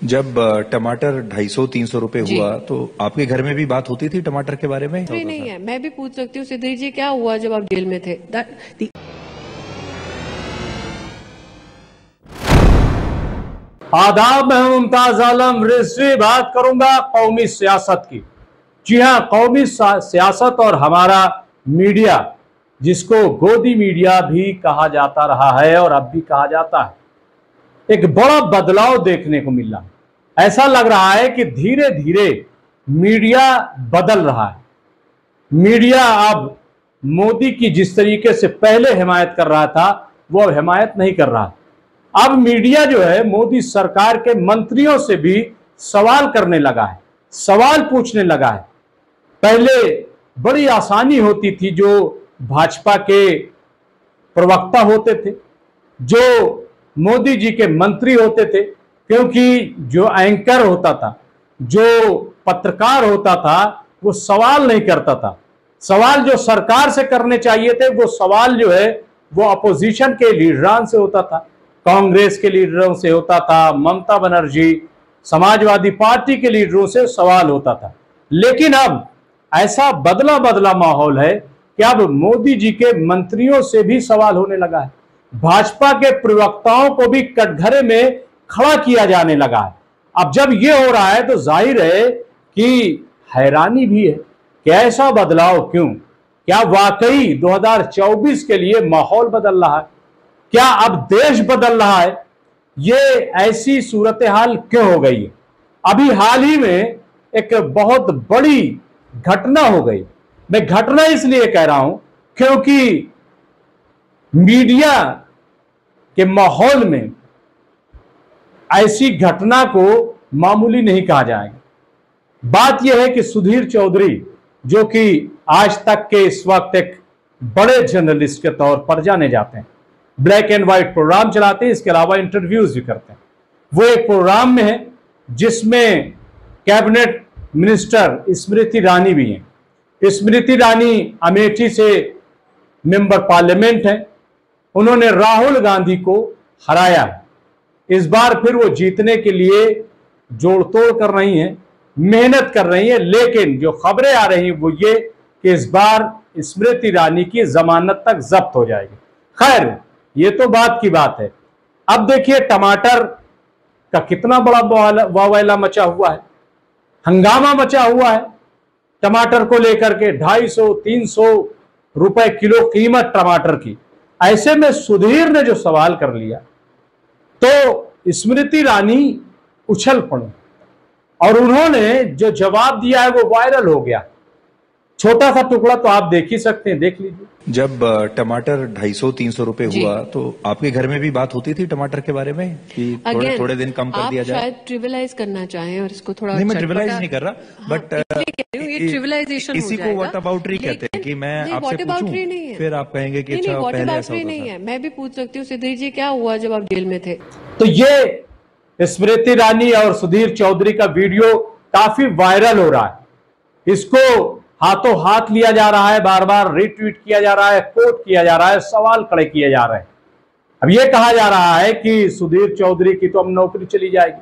जब टमाटर 250-300 रुपए हुआ तो आपके घर में भी बात होती थी टमाटर के बारे में? नहीं है, मैं भी पूछ सकती हूँ सिद्धि जी, क्या हुआ जब आप जेल में थे? आदाब, मैं मुमताज आलम रिजवी बात करूंगा कौमी सियासत की। जी हाँ, कौमी सियासत और हमारा मीडिया, जिसको गोदी मीडिया भी कहा जाता रहा है और अब भी कहा जाता है, एक बड़ा बदलाव देखने को मिल रहा है। ऐसा लग रहा है कि धीरे धीरे मीडिया बदल रहा है। मीडिया अब मोदी की जिस तरीके से पहले हिमायत कर रहा था, वो अब हिमायत नहीं कर रहा। अब मीडिया जो है मोदी सरकार के मंत्रियों से भी सवाल करने लगा है, सवाल पूछने लगा है। पहले बड़ी आसानी होती थी, जो भाजपा के प्रवक्ता होते थे, जो मोदी जी के मंत्री होते थे, क्योंकि जो एंकर होता था, जो पत्रकार होता था, वो सवाल नहीं करता था। सवाल जो सरकार से करने चाहिए थे, वो सवाल जो है वो अपोजिशन के लीडरान से होता था, कांग्रेस के लीडरों से होता था, ममता बनर्जी, समाजवादी पार्टी के लीडरों से सवाल होता था। लेकिन अब ऐसा बदला बदला माहौल है कि अब मोदी जी के मंत्रियों से भी सवाल होने लगा है। भाजपा के प्रवक्ताओं को भी कटघरे में खड़ा किया जाने लगा है। अब जब ये हो रहा है तो जाहिर है कि हैरानी भी है कि ऐसा बदलाव क्यों? क्या वाकई 2024 के लिए माहौल बदल रहा है? क्या अब देश बदल रहा है? ये ऐसी सूरत हाल क्यों हो गई है? अभी हाल ही में एक बहुत बड़ी घटना हो गई। मैं घटना इसलिए कह रहा हूं क्योंकि मीडिया के माहौल में ऐसी घटना को मामूली नहीं कहा जाएगा। बात यह है कि सुधीर चौधरी, जो कि आज तक के इस वक्त एक बड़े जर्नलिस्ट के तौर पर जाने जाते हैं, ब्लैक एंड व्हाइट प्रोग्राम चलाते हैं, इसके अलावा इंटरव्यूज भी करते हैं। वो एक प्रोग्राम में है जिसमें कैबिनेट मिनिस्टर स्मृति ईरानी भी हैं। स्मृति ईरानी अमेठी से मेंबर पार्लियामेंट हैं। उन्होंने राहुल गांधी को हराया है। इस बार फिर वो जीतने के लिए जोड़ तोड़ कर रही हैं, मेहनत कर रही हैं। लेकिन जो खबरें आ रही हैं वो ये कि इस बार स्मृति ईरानी की जमानत तक जब्त हो जाएगी। खैर, ये तो बात की बात है। अब देखिए टमाटर का कितना बड़ा वावैला मचा हुआ है, हंगामा मचा हुआ है टमाटर को लेकर के। 250-300 रुपए किलो कीमत टमाटर की। ऐसे में सुधीर ने जो सवाल कर लिया तो स्मृति ईरानी उछल पड़ी और उन्होंने जो जवाब दिया है वो वायरल हो गया। छोटा सा टुकड़ा तो आप देख ही सकते हैं, देख लीजिए। जब टमाटर 250-300 रुपए हुआ तो आपके घर में भी बात होती थी टमाटर के बारे में कि थोड़े दिन कम कर दिया जाए? आप शायद ट्रिविलाइज करना चाहें और इसको थोड़ा। नहीं, मैं ट्रिविलाइज नहीं कर रहा, बट ये ट्रिविलाइजेशन इसी को व्हाट अबाउट री कहते हैं कि मैं आपसे पूछूं, फिर आप कहेंगे कि अच्छा पहले ऐसा होता नहीं है। मैं भी पूछ सकती हूँ सिद्धि जी, क्या हुआ जब आप जेल में थे? तो ये स्मृति ईरानी और सुधीर चौधरी का वीडियो काफी वायरल हो रहा है। इसको हाथों हाथ लिया जा रहा है, बार बार रीट्वीट किया जा रहा है, कोट किया जा रहा है, सवाल खड़े किए जा रहे हैं। अब यह कहा जा रहा है कि सुधीर चौधरी की तो अब नौकरी चली जाएगी,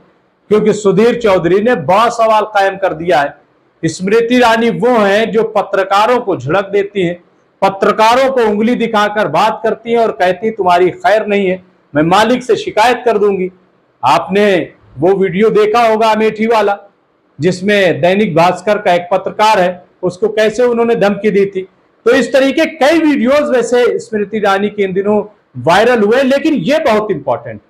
क्योंकि सुधीर चौधरी ने बड़ा सवाल कायम कर दिया है। स्मृति ईरानी वो हैं जो पत्रकारों को झड़क देती हैं, पत्रकारों को उंगली दिखाकर बात करती हैं और कहती तुम्हारी खैर नहीं है, मैं मालिक से शिकायत कर दूंगी। आपने वो वीडियो देखा होगा अमेठी वाला, जिसमें दैनिक भास्कर का एक पत्रकार है, उसको कैसे उन्होंने धमकी दी थी। तो इस तरीके कई वीडियोस वैसे स्मृति ईरानी के इन दिनों वायरल हुए। लेकिन ये बहुत इंपॉर्टेंट,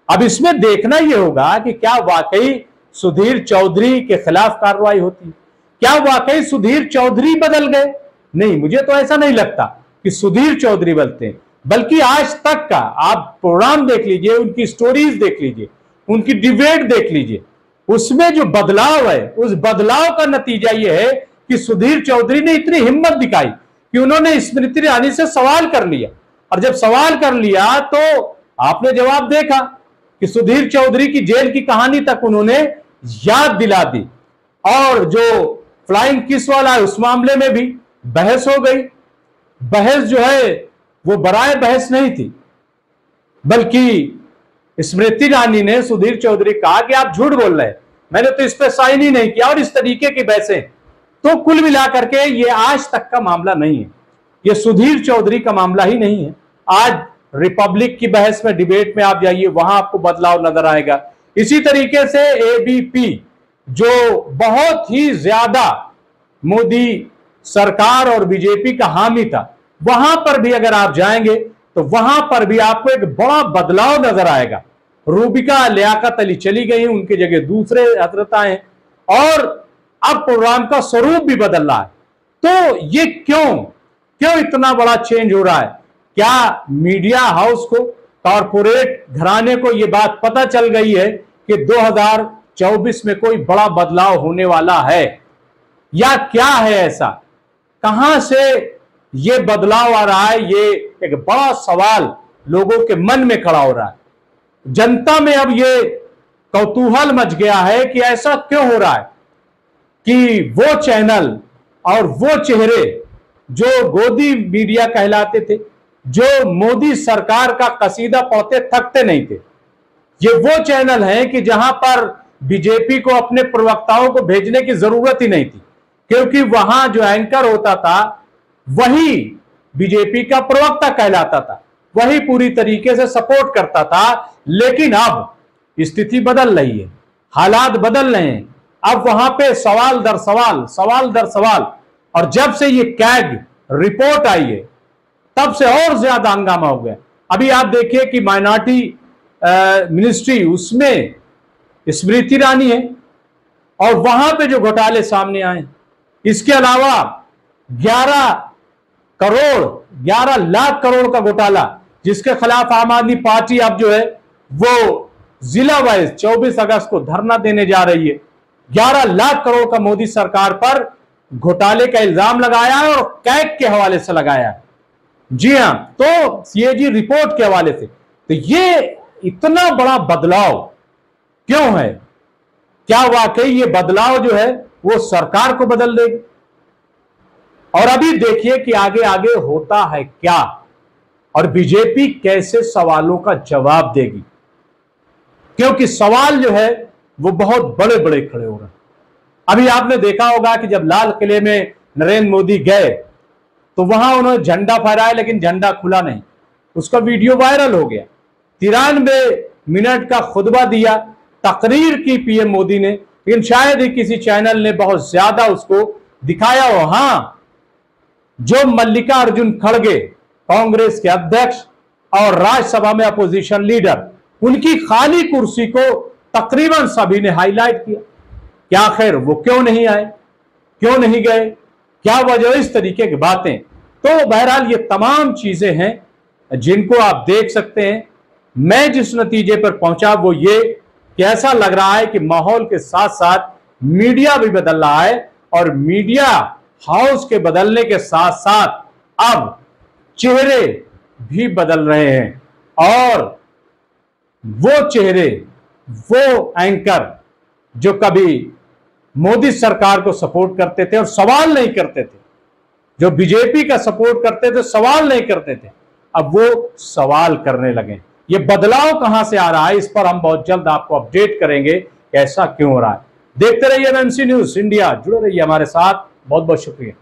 अब इसमें देखना यह होगा कि क्या वाकई सुधीर चौधरी के खिलाफ कार्रवाई होती है? क्या वाकई सुधीर चौधरी बदल गए? नहीं, मुझे तो ऐसा नहीं लगता कि सुधीर चौधरी बदलते हैं, बल्कि आज तक का आप प्रोग्राम देख लीजिए, उनकी स्टोरीज देख लीजिए, उनकी डिबेट देख लीजिए, उसमें जो बदलाव है, उस बदलाव का नतीजा यह है कि सुधीर चौधरी ने इतनी हिम्मत दिखाई कि उन्होंने स्मृति ईरानी से सवाल कर लिया। और जब सवाल कर लिया तो आपने जवाब देखा कि सुधीर चौधरी की जेल की कहानी तक उन्होंने याद दिला दी। और जो फ्लाइंग किस वाला है उस मामले में भी बहस हो गई। बहस जो है वो बराए बहस नहीं थी, बल्कि स्मृति ईरानी ने सुधीर चौधरी कहा कि आप झूठ बोल रहे हैं, मैंने तो इस पे साइन ही नहीं किया, और इस तरीके की बहसें। तो कुल मिलाकर के ये आज तक का मामला नहीं है, ये सुधीर चौधरी का मामला ही नहीं है। आज रिपब्लिक की बहस में, डिबेट में आप जाइए, वहां आपको बदलाव नजर आएगा। इसी तरीके से एबीपी जो बहुत ही ज्यादा मोदी सरकार और बीजेपी का हामी था, वहां पर भी अगर आप जाएंगे तो वहां पर भी आपको एक बड़ा बदलाव नजर आएगा। रूबिका लियाकत अली चली गई, उनकी जगह दूसरे हजरत आए, और अब प्रोग्राम का स्वरूप भी बदल रहा है। तो ये क्यों इतना बड़ा चेंज हो रहा है? क्या मीडिया हाउस को, कॉरपोरेट घराने को ये बात पता चल गई है कि 2024 में कोई बड़ा बदलाव होने वाला है, या क्या है ऐसा? कहां से ये बदलाव आ रहा है? ये एक बड़ा सवाल लोगों के मन में खड़ा हो रहा है। जनता में अब ये कौतूहल मच गया है कि ऐसा क्यों हो रहा है कि वो चैनल और वो चेहरे जो गोदी मीडिया कहलाते थे, जो मोदी सरकार का कसीदा पढ़ते थकते नहीं थे, ये वो चैनल हैं कि जहां पर बीजेपी को अपने प्रवक्ताओं को भेजने की जरूरत ही नहीं थी, क्योंकि वहां जो एंकर होता था वही बीजेपी का प्रवक्ता कहलाता था, वही पूरी तरीके से सपोर्ट करता था। लेकिन अब स्थिति बदल रही है, हालात बदल रहे हैं। अब वहां पे सवाल दर सवाल, और जब से ये कैग रिपोर्ट आई है तब से और ज्यादा हंगामा हो गया। अभी आप देखिए कि माइनॉरिटी मिनिस्ट्री, उसमें स्मृति ईरानी है, और वहां पे जो घोटाले सामने आए, इसके अलावा 11 लाख करोड़ का घोटाला, जिसके खिलाफ आम आदमी पार्टी अब जो है वो जिला वाइज 24 अगस्त को धरना देने जा रही है। 11 लाख करोड़ का मोदी सरकार पर घोटाले का इल्जाम लगाया है, और कैग के हवाले से लगाया है। जी हां, तो सीएजी रिपोर्ट के हवाले से। तो ये इतना बड़ा बदलाव क्यों है? क्या वाकई ये बदलाव जो है वो सरकार को बदल देगी? और अभी देखिए कि आगे आगे होता है क्या, और बीजेपी कैसे सवालों का जवाब देगी, क्योंकि सवाल जो है वो बहुत बड़े बड़े खड़े हो रहे हैं। अभी आपने देखा होगा कि जब लाल किले में नरेंद्र मोदी गए तो वहां उन्होंने झंडा फहराया, लेकिन झंडा खुला नहीं, उसका वीडियो वायरल हो गया। 93 मिनट का खुतबा दिया, तकरीर की पीएम मोदी ने, लेकिन शायद ही किसी चैनल ने बहुत ज्यादा उसको दिखाया हो। हां, जो मल्लिकार्जुन खड़गे, कांग्रेस के अध्यक्ष और राज्यसभा में अपोजिशन लीडर, उनकी खाली कुर्सी को तकरीबन सभी ने हाईलाइट किया। क्या खैर वो क्यों नहीं आए, क्यों नहीं गए, क्या वजह? इस तरीके की बातें। तो बहरहाल ये तमाम चीजें हैं जिनको आप देख सकते हैं। मैं जिस नतीजे पर पहुंचा वो ये कि ऐसा लग रहा है कि माहौल के साथ साथ मीडिया भी बदल रहा है, और मीडिया हाउस के बदलने के साथ साथ अब चेहरे भी बदल रहे हैं, और वो चेहरे, वो एंकर जो कभी मोदी सरकार को सपोर्ट करते थे और सवाल नहीं करते थे, जो बीजेपी का सपोर्ट करते थे, सवाल नहीं करते थे, अब वो सवाल करने लगे। ये बदलाव कहां से आ रहा है, इस पर हम बहुत जल्द आपको अपडेट करेंगे कि ऐसा क्यों हो रहा है। देखते रहिए एमएमसी न्यूज़ इंडिया, जुड़े रहिए हमारे साथ। बहुत बहुत शुक्रिया।